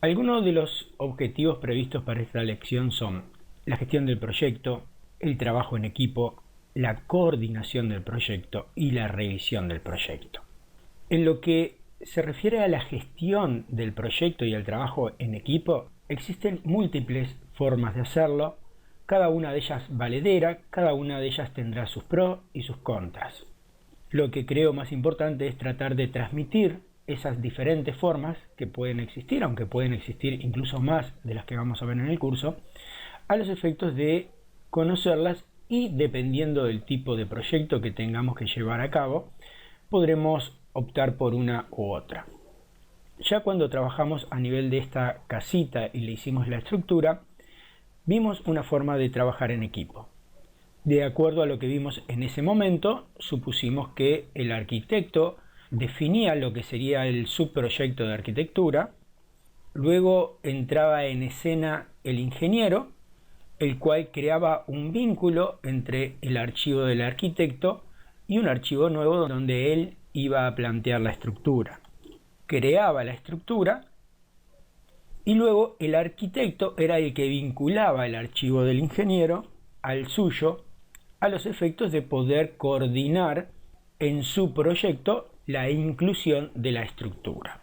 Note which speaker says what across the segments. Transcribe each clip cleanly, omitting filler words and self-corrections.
Speaker 1: Algunos de los objetivos previstos para esta lección son la gestión del proyecto, el trabajo en equipo, la coordinación del proyecto y la revisión del proyecto. En lo que se refiere a la gestión del proyecto y al trabajo en equipo, existen múltiples formas de hacerlo, cada una de ellas valedera, cada una de ellas tendrá sus pros y sus contras. Lo que creo más importante es tratar de transmitir esas diferentes formas que pueden existir, aunque pueden existir incluso más de las que vamos a ver en el curso, a los efectos de conocerlas y dependiendo del tipo de proyecto que tengamos que llevar a cabo, podremos optar por una u otra. Ya cuando trabajamos a nivel de esta casita y le hicimos la estructura, vimos una forma de trabajar en equipo. De acuerdo a lo que vimos en ese momento, supusimos que el arquitecto definía lo que sería el subproyecto de arquitectura, luego entraba en escena el ingeniero, el cual creaba un vínculo entre el archivo del arquitecto y un archivo nuevo donde él iba a plantear la estructura. Creaba la estructura y luego el arquitecto era el que vinculaba el archivo del ingeniero al suyo a los efectos de poder coordinar en su proyecto la inclusión de la estructura.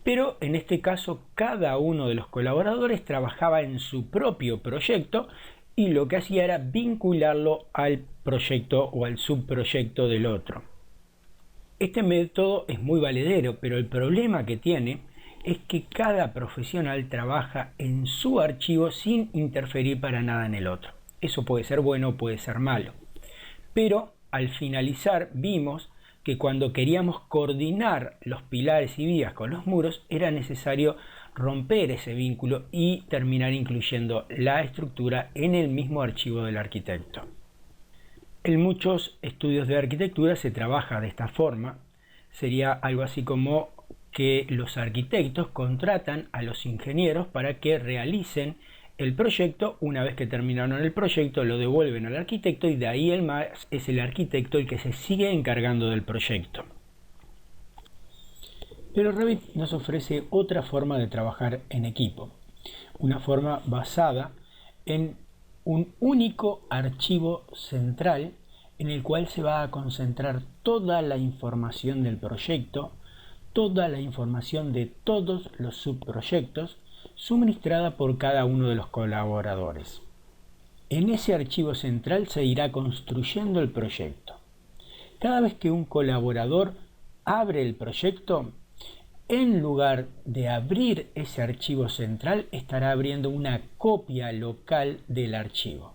Speaker 1: Pero en este caso cada uno de los colaboradores trabajaba en su propio proyecto y lo que hacía era vincularlo al proyecto o al subproyecto del otro. Este método es muy valedero, pero el problema que tiene es que cada profesional trabaja en su archivo sin interferir para nada en el otro. Eso puede ser bueno o puede ser malo. Pero al finalizar vimos que cuando queríamos coordinar los pilares y vigas con los muros era necesario romper ese vínculo y terminar incluyendo la estructura en el mismo archivo del arquitecto. En muchos estudios de arquitectura se trabaja de esta forma. Sería algo así como que los arquitectos contratan a los ingenieros para que realicen el proyecto. Una vez que terminaron el proyecto lo devuelven al arquitecto y de ahí el más es el arquitecto el que se sigue encargando del proyecto. Pero Revit nos ofrece otra forma de trabajar en equipo, una forma basada en un único archivo central en el cual se va a concentrar toda la información del proyecto, toda la información de todos los subproyectos, suministrada por cada uno de los colaboradores. En ese archivo central se irá construyendo el proyecto. Cada vez que un colaborador abre el proyecto, en lugar de abrir ese archivo central, estará abriendo una copia local del archivo.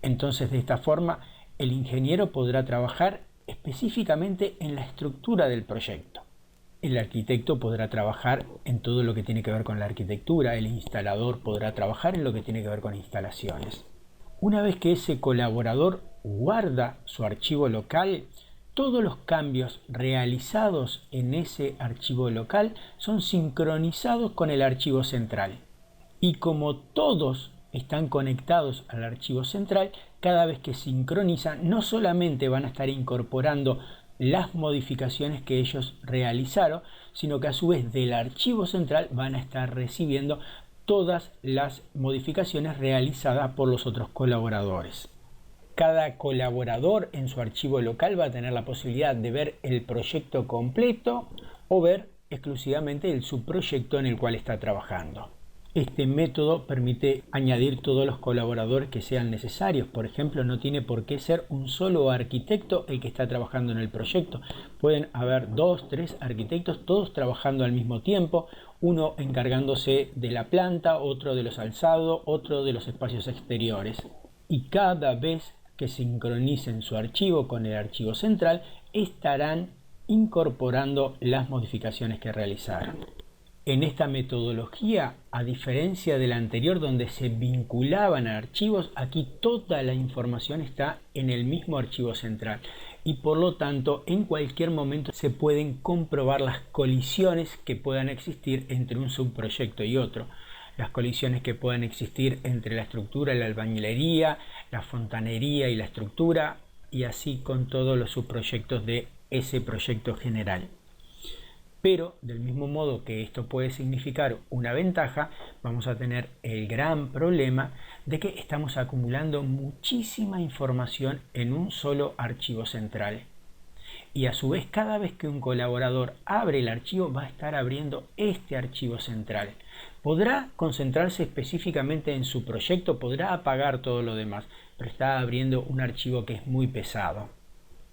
Speaker 1: Entonces, de esta forma, el ingeniero podrá trabajar específicamente en la estructura del proyecto. El arquitecto podrá trabajar en todo lo que tiene que ver con la arquitectura, el instalador podrá trabajar en lo que tiene que ver con instalaciones. Una vez que ese colaborador guarda su archivo local, todos los cambios realizados en ese archivo local son sincronizados con el archivo central. Y como todos están conectados al archivo central, cada vez que sincronizan, no solamente van a estar incorporando las modificaciones que ellos realizaron, sino que a su vez del archivo central van a estar recibiendo todas las modificaciones realizadas por los otros colaboradores. Cada colaborador en su archivo local va a tener la posibilidad de ver el proyecto completo o ver exclusivamente el subproyecto en el cual está trabajando. Este método permite añadir todos los colaboradores que sean necesarios. Por ejemplo, no tiene por qué ser un solo arquitecto el que está trabajando en el proyecto. Pueden haber 2, 3 arquitectos todos trabajando al mismo tiempo, uno encargándose de la planta, otro de los alzados, otro de los espacios exteriores. Y cada vez que sincronicen su archivo con el archivo central, estarán incorporando las modificaciones que realizaron. En esta metodología, a diferencia de la anterior donde se vinculaban a archivos, aquí toda la información está en el mismo archivo central y por lo tanto en cualquier momento se pueden comprobar las colisiones que puedan existir entre un subproyecto y otro. Las colisiones que puedan existir entre la estructura y la albañilería, la fontanería y la estructura, y así con todos los subproyectos de ese proyecto general. Pero del mismo modo que esto puede significar una ventaja, vamos a tener el gran problema de que estamos acumulando muchísima información en un solo archivo central. Y a su vez, cada vez que un colaborador abre el archivo, va a estar abriendo este archivo central. Podrá concentrarse específicamente en su proyecto, podrá apagar todo lo demás, pero está abriendo un archivo que es muy pesado.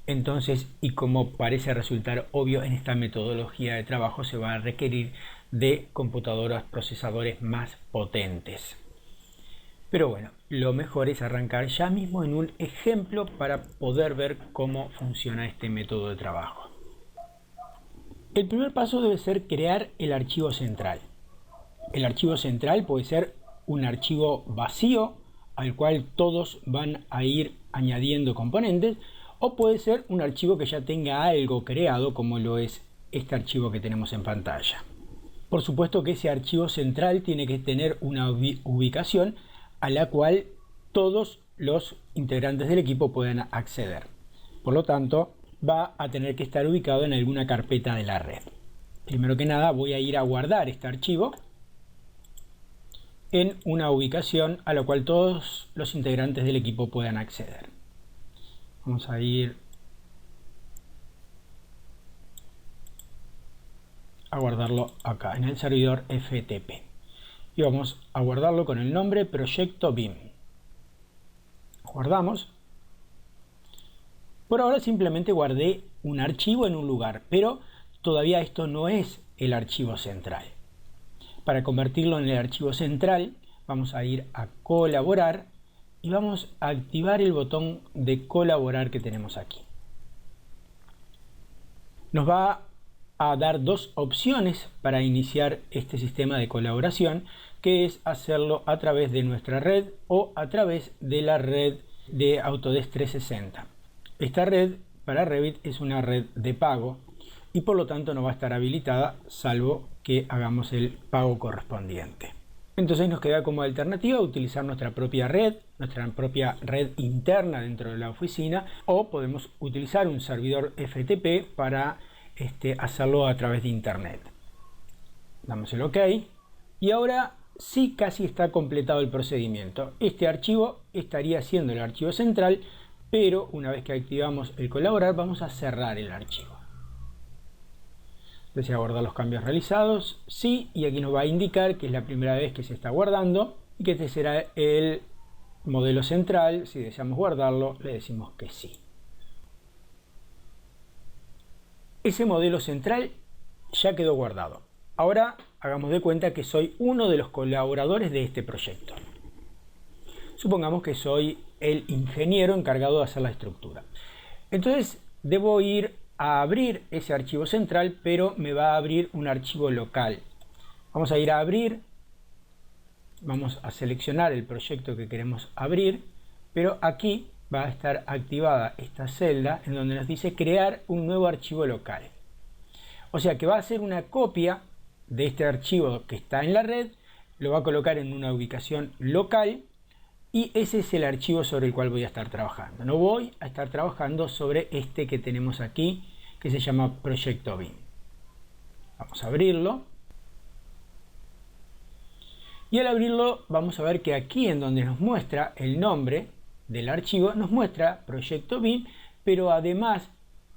Speaker 1: Entonces, y como parece resultar obvio, en esta metodología de trabajo se va a requerir de computadoras, procesadores más potentes. Pero bueno, lo mejor es arrancar ya mismo en un ejemplo para poder ver cómo funciona este método de trabajo. El primer paso debe ser crear el archivo central. El archivo central puede ser un archivo vacío al cual todos van a ir añadiendo componentes, o puede ser un archivo que ya tenga algo creado, como lo es este archivo que tenemos en pantalla. Por supuesto que ese archivo central tiene que tener una ubicación a la cual todos los integrantes del equipo puedan acceder. Por lo tanto, va a tener que estar ubicado en alguna carpeta de la red. Primero que nada, voy a ir a guardar este archivo en una ubicación a la cual todos los integrantes del equipo puedan acceder. Vamos a ir a guardarlo acá en el servidor FTP y vamos a guardarlo con el nombre Proyecto BIM. Guardamos. Por ahora simplemente guardé un archivo en un lugar, pero todavía esto no es el archivo central. Para convertirlo en el archivo central, vamos a ir a colaborar y vamos a activar el botón de colaborar que tenemos aquí. Nos va a dar dos opciones para iniciar este sistema de colaboración, que es hacerlo a través de nuestra red o a través de la red de Autodesk 360. Esta red para Revit es una red de pago y por lo tanto no va a estar habilitada salvo que hagamos el pago correspondiente. Entonces nos queda como alternativa utilizar nuestra propia red interna dentro de la oficina, o podemos utilizar un servidor FTP para hacerlo a través de internet. Damos el OK y ahora sí casi está completado el procedimiento. Este archivo estaría siendo el archivo central, pero una vez que activamos el colaborar vamos a cerrar el archivo. Desea guardar los cambios realizados, sí, y aquí nos va a indicar que es la primera vez que se está guardando y que este será el modelo central. Si deseamos guardarlo, le decimos que sí. Ese modelo central ya quedó guardado. Ahora hagamos de cuenta que soy uno de los colaboradores de este proyecto. Supongamos que soy el ingeniero encargado de hacer la estructura. Entonces debo ir a abrir ese archivo central, pero me va a abrir un archivo local. Vamos a ir a abrir, vamos a seleccionar el proyecto que queremos abrir, pero aquí va a estar activada esta celda en donde nos dice crear un nuevo archivo local. O sea que va a hacer una copia de este archivo que está en la red, lo va a colocar en una ubicación local y ese es el archivo sobre el cual voy a estar trabajando. No voy a estar trabajando sobre este que tenemos aquí, que se llama Proyecto BIM. Vamos a abrirlo. Y al abrirlo vamos a ver que aquí en donde nos muestra el nombre del archivo, nos muestra Proyecto BIM, pero además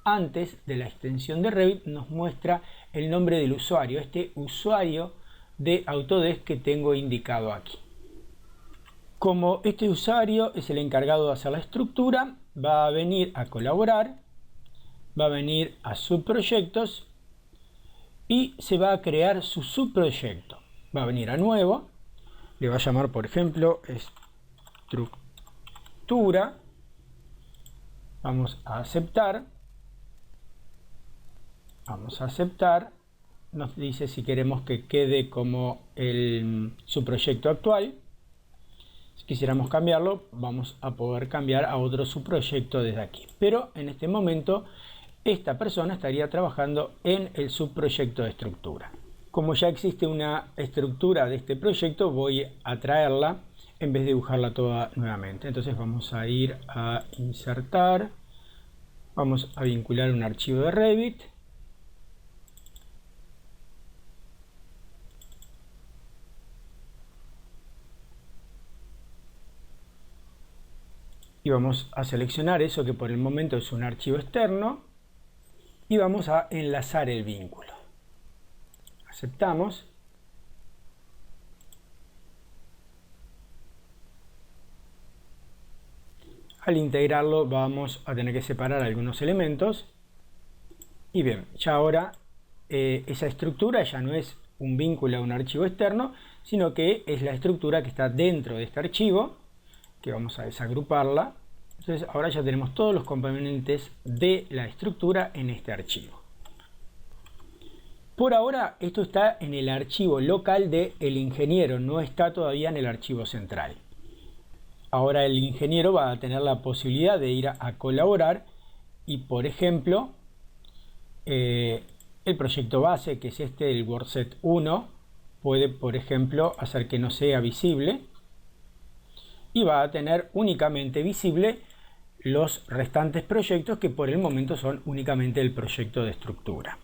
Speaker 1: antes de la extensión de Revit nos muestra el nombre del usuario, este usuario de Autodesk que tengo indicado aquí. Como este usuario es el encargado de hacer la estructura, va a venir a colaborar, va a venir a subproyectos y se va a crear su subproyecto. Va a venir a nuevo, le va a llamar por ejemplo estructura, vamos a aceptar, nos dice si queremos que quede como su proyecto actual. Si quisiéramos cambiarlo, vamos a poder cambiar a otro subproyecto desde aquí. Pero en este momento, esta persona estaría trabajando en el subproyecto de estructura. Como ya existe una estructura de este proyecto, voy a traerla en vez de dibujarla toda nuevamente. Entonces vamos a ir a insertar, vamos a vincular un archivo de Revit. y vamos a seleccionar eso que por el momento es un archivo externo y vamos a enlazar el vínculo. Aceptamos. Al integrarlo vamos a tener que separar algunos elementos. Y bien, ya ahora esa estructura ya no es un vínculo a un archivo externo, sino que es la estructura que está dentro de este archivo, que vamos a desagruparla. Entonces ahora ya tenemos todos los componentes de la estructura en este archivo. Por ahora esto está en el archivo local del ingeniero, no está todavía en el archivo central. Ahora el ingeniero va a tener la posibilidad de ir a colaborar y, por ejemplo, el proyecto base, que es este, el WordSet 1, puede, por ejemplo, hacer que no sea visible y va a tener únicamente visible los restantes proyectos que por el momento son únicamente el proyecto de estructura.